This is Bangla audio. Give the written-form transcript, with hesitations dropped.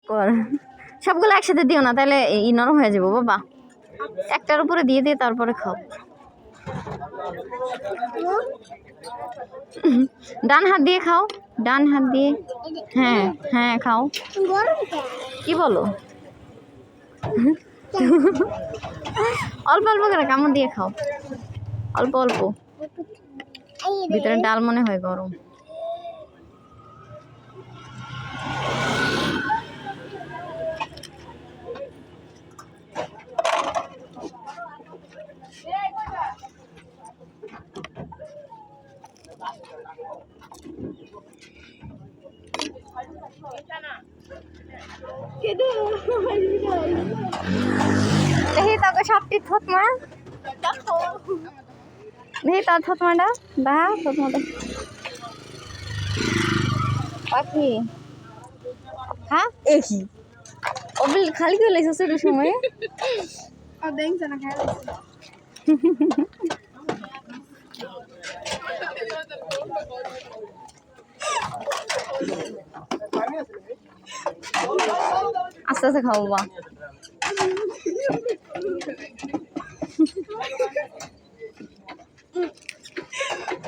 কর সবগুলো একসাথে দিও না, তাহলে ই নরম হয়ে যাবো বাবা। একটার উপরে দিয়ে দিয়ে তারপরে খাও। ডান হাত দিয়ে খাও, ডান হাত দিয়ে। হ্যাঁ হ্যাঁ খাও। কি বলো? অল্প অল্প করে কামড় দিয়ে খাও, অল্প অল্প। ভিতরে ডাল মনে হয় গরম। দেখি তোকে সবটি থতমা, দেখি তার থতমাটা দা, থতমাটা পাখি। হ্যাঁ একই অবিল খালি করে লেগেছে ছোট সময়। আস্তে আস্তে খাও বাবা।